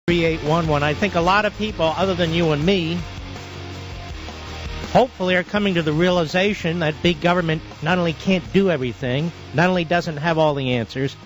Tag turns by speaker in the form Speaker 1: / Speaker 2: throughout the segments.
Speaker 1: 3811. I think a lot of people, other than you and me, hopefully are coming to the realization that big government not only can't do everything, not only doesn't have all the answers,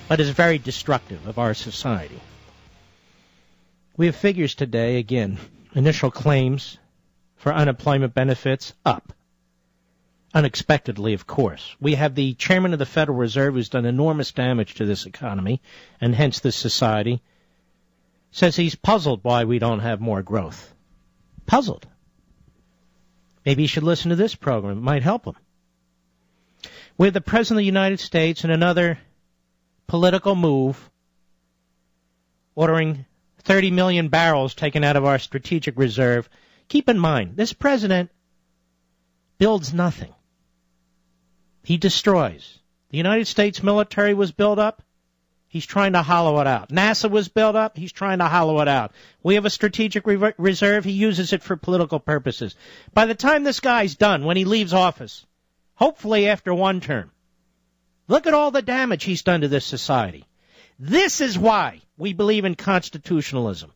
Speaker 1: but is very destructive of our society. We have figures today, again, initial claims for unemployment benefits up. Unexpectedly, of course. We have the chairman of the Federal Reserve who's done enormous damage to this economy, and hence this society, says he's puzzled why we don't have more growth. Puzzled. Maybe you should listen to this program. It might help him. We have the President of the United States in another political move ordering 30 million barrels taken out of our strategic reserve. Keep in mind, this president builds nothing. He destroys. The United States military was built up. He's trying to hollow it out. NASA was built up. He's trying to hollow it out. We have a strategic reserve. He uses it for political purposes. By the time this guy's done, when he leaves office, hopefully after one term, look at all the damage he's done to this society. This is why we believe in constitutionalism.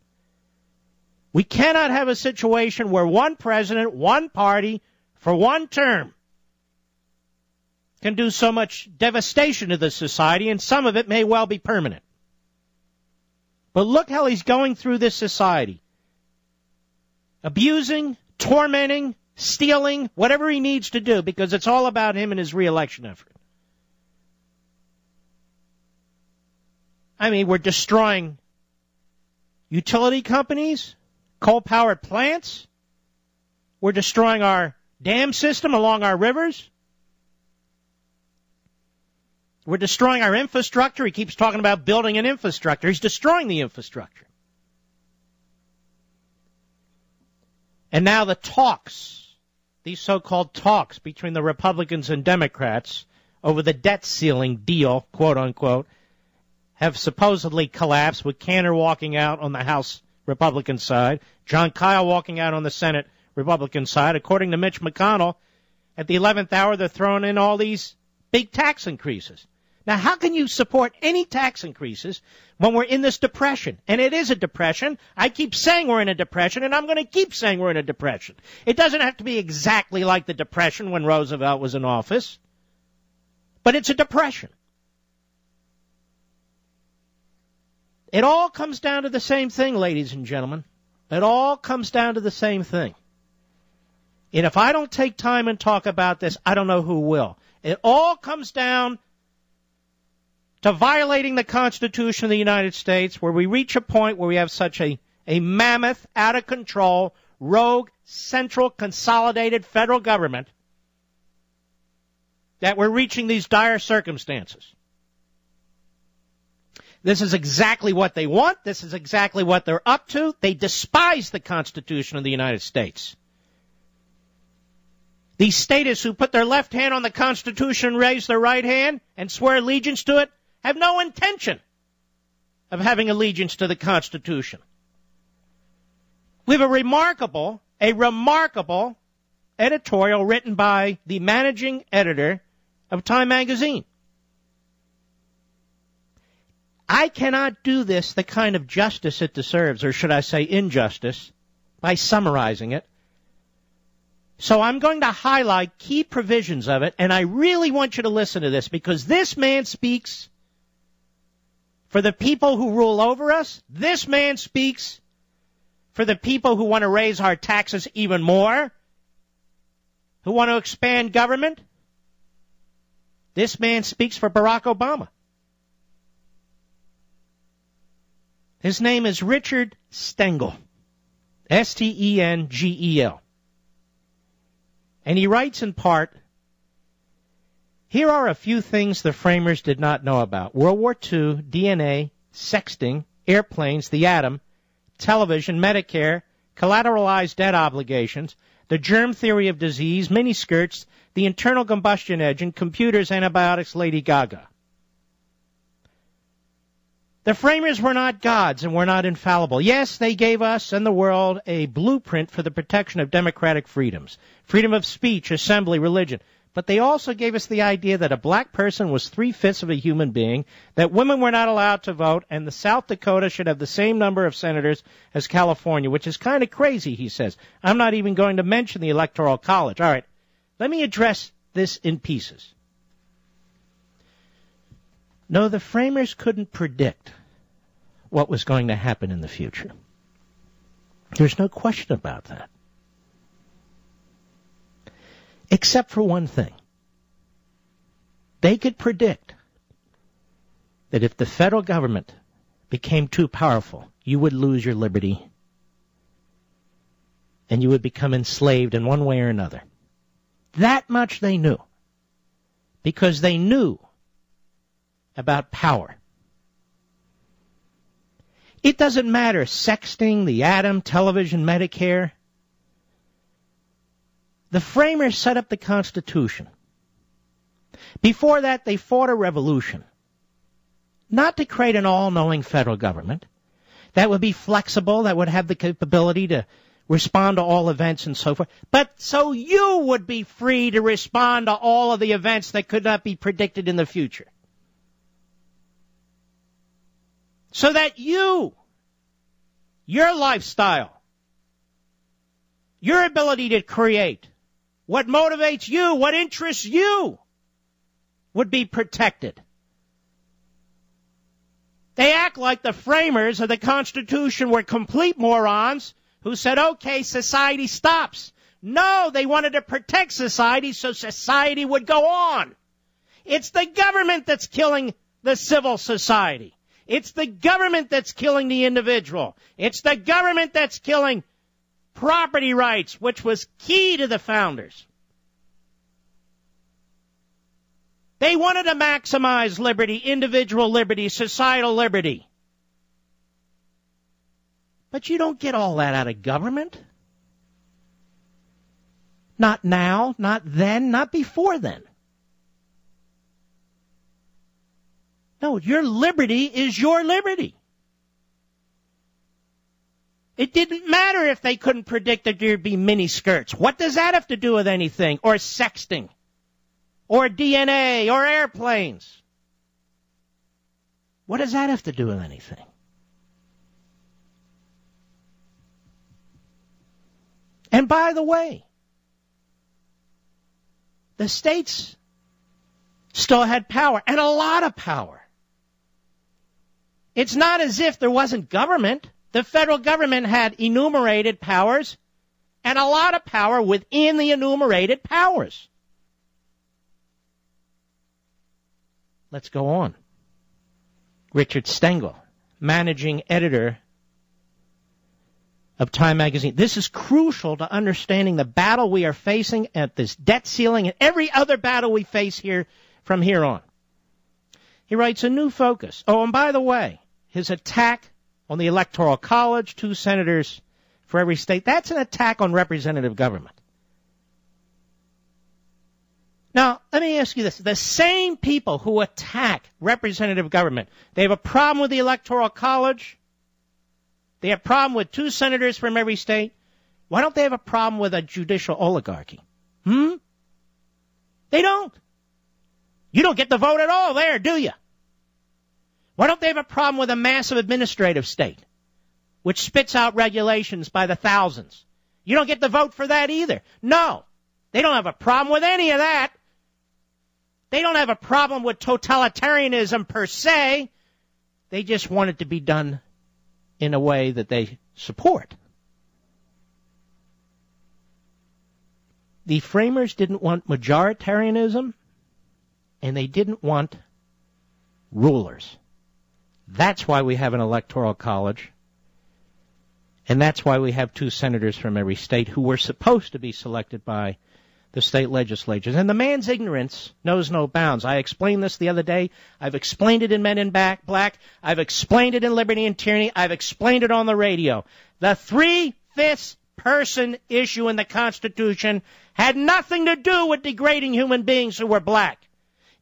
Speaker 1: We cannot have a situation where one president, one party, for one term, can do so much devastation to the society, and some of it may well be permanent. But look how he's going through this society. Abusing, tormenting, stealing, whatever he needs to do, because it's all about him and his reelection effort. I mean, we're destroying utility companies, coal-powered plants. We're destroying our dam system along our rivers. We're destroying our infrastructure. He keeps talking about building an infrastructure. He's destroying the infrastructure. And now the talks, these so-called talks between the Republicans and Democrats over the debt ceiling deal, quote unquote, have supposedly collapsed, with Cantor walking out on the House Republican side, John Kyle walking out on the Senate Republican side. According to Mitch McConnell, at the 11th hour, they're throwing in all these big tax increases. Now, how can you support any tax increases when we're in this depression? And it is a depression. I keep saying we're in a depression, and I'm going to keep saying we're in a depression. It doesn't have to be exactly like the depression when Roosevelt was in office, but it's a depression. It all comes down to the same thing, ladies and gentlemen. It all comes down to the same thing. And if I don't take time and talk about this, I don't know who will. It all comes down to violating the Constitution of the United States, where we reach a point where we have such a mammoth, out-of-control, rogue, central, consolidated federal government that we're reaching these dire circumstances. This is exactly what they want. This is exactly what they're up to. They despise the Constitution of the United States. These statists who put their left hand on the Constitution, raise their right hand, and swear allegiance to it, have no intention of having allegiance to the Constitution. We have a remarkable editorial written by the managing editor of Time magazine. I cannot do this the kind of justice it deserves, or should I say injustice, by summarizing it. So I'm going to highlight key provisions of it, and I really want you to listen to this, because this man speaks for the people who rule over us. This man speaks for the people who want to raise our taxes even more, who want to expand government. This man speaks for Barack Obama. His name is Richard Stengel, Stengel. And he writes in part, here are a few things the framers did not know about: World War II, DNA, sexting, airplanes, the atom, television, Medicare, collateralized debt obligations, the germ theory of disease, miniskirts, the internal combustion engine, computers, antibiotics, Lady Gaga. The framers were not gods and were not infallible. Yes, they gave us and the world a blueprint for the protection of democratic freedoms, freedom of speech, assembly, religion. but they also gave us the idea that a black person was 3/5 of a human being, that women were not allowed to vote, and the South Dakota should have the same number of senators as California, which is kind of crazy, he says. I'm not even going to mention the Electoral College. All right, let me address this in pieces. No, the framers couldn't predict what was going to happen in the future. There's no question about that. Except for one thing. They could predict that if the federal government became too powerful, you would lose your liberty and you would become enslaved in one way or another. That much they knew, because they knew about power. It doesn't matter, sexting, the atom, television, Medicare. The framers set up the Constitution. Before that, they fought a revolution. Not to create an all-knowing federal government that would be flexible, that would have the capability to respond to all events and so forth, but so you would be free to respond to all of the events that could not be predicted in the future. So that your lifestyle, your ability to create, what motivates you, what interests you, would be protected. They act like the framers of the Constitution were complete morons who said, okay, society stops. No, they wanted to protect society so society would go on. It's the government that's killing the civil society. It's the government that's killing the individual. It's the government that's killing property rights, which was key to the founders. They wanted to maximize liberty, individual liberty, societal liberty. But you don't get all that out of government. Not now, not then, not before then. No, your liberty is your liberty. It didn't matter if they couldn't predict that there'd be miniskirts. What does that have to do with anything? Or sexting? Or DNA? Or airplanes? What does that have to do with anything? And by the way, the states still had power, and a lot of power. It's not as if there wasn't government. The federal government had enumerated powers and a lot of power within the enumerated powers. Let's go on. Richard Stengel, managing editor of Time magazine. This is crucial to understanding the battle we are facing at this debt ceiling and every other battle we face here from here on. He writes, a new focus. Oh, and by the way, his attack on the Electoral College, 2 senators for every state, that's an attack on representative government. Now, let me ask you this. The same people who attack representative government, they have a problem with the Electoral College. They have a problem with 2 senators from every state. Why don't they have a problem with a judicial oligarchy? They don't. You don't get the vote at all there, do you? Why don't they have a problem with a massive administrative state, which spits out regulations by the thousands? You don't get the vote for that either. No, they don't have a problem with any of that. They don't have a problem with totalitarianism per se. They just want it to be done in a way that they support. The framers didn't want majoritarianism, and they didn't want rulers. That's why we have an electoral college, and that's why we have 2 senators from every state who were supposed to be selected by the state legislatures. And the man's ignorance knows no bounds. I explained this the other day. I've explained it in Men in Black. I've explained it in Liberty and Tyranny. I've explained it on the radio. The 3/5 person issue in the Constitution had nothing to do with degrading human beings who were black.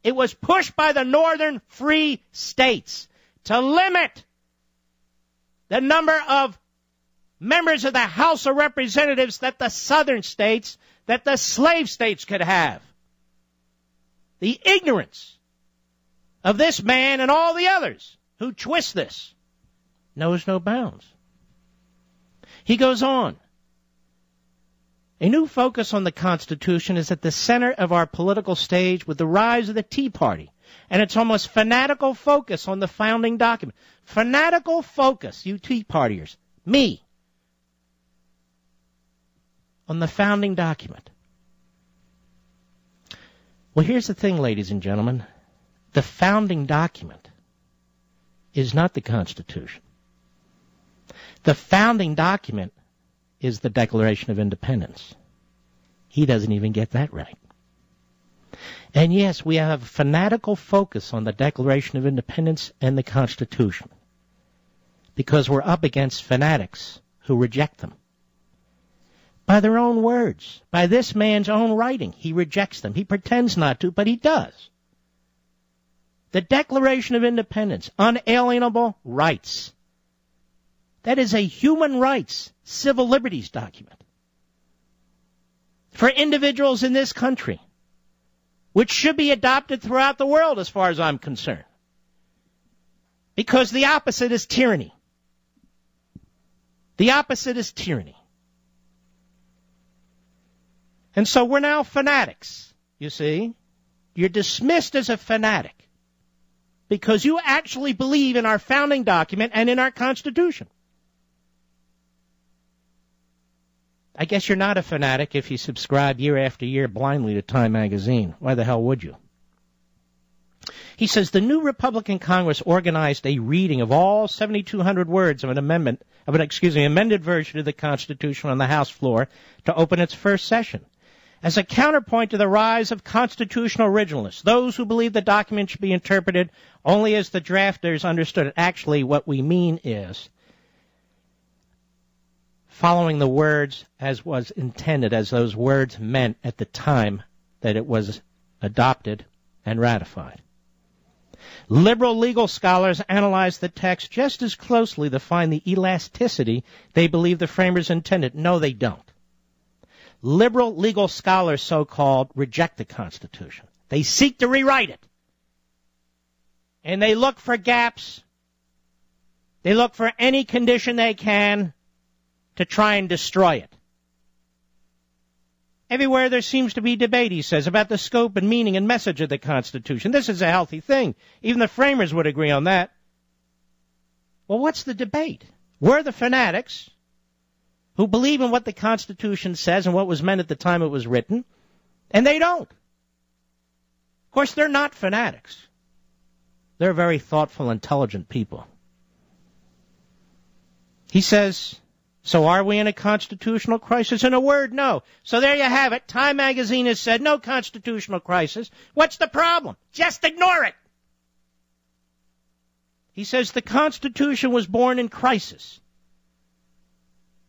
Speaker 1: It was pushed by the northern free states to limit the number of members of the House of Representatives that the southern states, that the slave states could have. the ignorance of this man and all the others who twist this knows no bounds. He goes on. A new focus on the Constitution is at the center of our political stage with the rise of the Tea Party and its almost fanatical focus on the founding document. Fanatical focus, you Tea Partiers, me, on the founding document. Well, here's the thing, ladies and gentlemen. The founding document is not the Constitution. The founding document is the Declaration of Independence. He doesn't even get that right. And yes, we have a fanatical focus on the Declaration of Independence and the Constitution because we're up against fanatics who reject them. By their own words, by this man's own writing, he rejects them. He pretends not to, but he does. The Declaration of Independence, unalienable rights. That is a human rights, civil liberties document for individuals in this country, which should be adopted throughout the world as far as I'm concerned. Because the opposite is tyranny. The opposite is tyranny. And so we're now fanatics, you see. You're dismissed as a fanatic because you actually believe in our founding document and in our Constitution. I guess you're not a fanatic if you subscribe year after year blindly to Time magazine. Why the hell would you? He says the new Republican Congress organized a reading of all 7,200 words of an amended version of the Constitution on the House floor to open its first session. As a counterpoint to the rise of constitutional originalists, those who believe the document should be interpreted only as the drafters understood it. Actually, what we mean is following the words as was intended, as those words meant at the time that it was adopted and ratified. Liberal legal scholars analyze the text just as closely to find the elasticity they believe the framers intended. No, they don't. Liberal legal scholars, so-called, reject the Constitution. They seek to rewrite it. And they look for gaps. They look for any condition they can to try and destroy it. Everywhere there seems to be debate, he says, about the scope and meaning and message of the Constitution. This is a healthy thing. Even the framers would agree on that. Well, what's the debate? We're the fanatics who believe in what the Constitution says and what was meant at the time it was written, and they don't. Of course, they're not fanatics. They're very thoughtful, intelligent people. He says, so are we in a constitutional crisis? In a word, no. So there you have it. Time magazine has said no constitutional crisis. What's the problem? Just ignore it. He says the Constitution was born in crisis.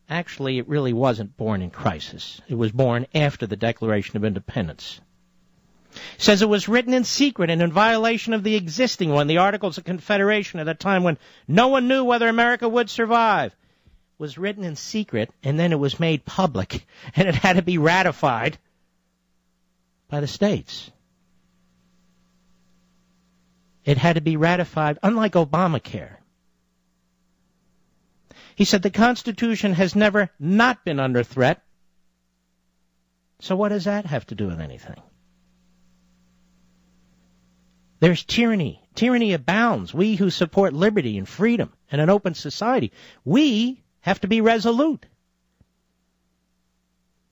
Speaker 1: Actually, it really wasn't born in crisis. It was born after the Declaration of Independence. He says it was written in secret and in violation of the existing one, the Articles of Confederation, at a time when no one knew whether America would survive. It was written in secret, and then it was made public, and it had to be ratified by the states. It had to be ratified, unlike Obamacare. He said the Constitution has never not been under threat. So what does that have to do with anything? There's tyranny. Tyranny abounds. We who support liberty and freedom and an open society, we have to be resolute.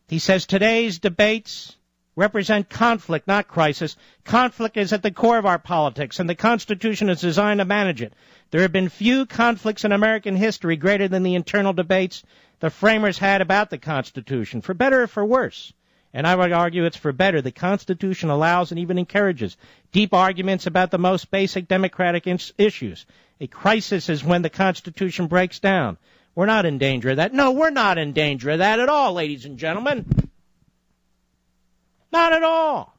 Speaker 1: He says today's debates represent conflict, not crisis. Conflict is at the core of our politics, and the Constitution is designed to manage it. There have been few conflicts in American history greater than the internal debates the framers had about the Constitution, for better or for worse. And I would argue it's for better. The Constitution allows and even encourages deep arguments about the most basic democratic issues. A crisis is when the Constitution breaks down. We're not in danger of that. No, we're not in danger of that at all, ladies and gentlemen. Not at all.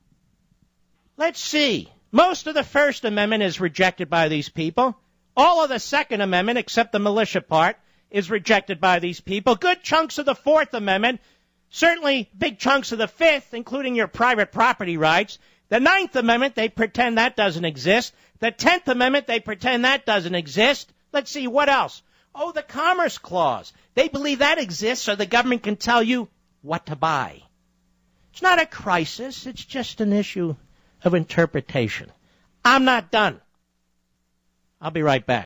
Speaker 1: Let's see. Most of the First Amendment is rejected by these people. All of the Second Amendment, except the militia part, is rejected by these people. Good chunks of the Fourth Amendment, certainly big chunks of the Fifth, including your private property rights. The Ninth Amendment, they pretend that doesn't exist. The 10th Amendment, they pretend that doesn't exist. Let's see, what else? Oh, the Commerce Clause. They believe that exists so the government can tell you what to buy. It's not a crisis. It's just an issue of interpretation. I'm not done. I'll be right back.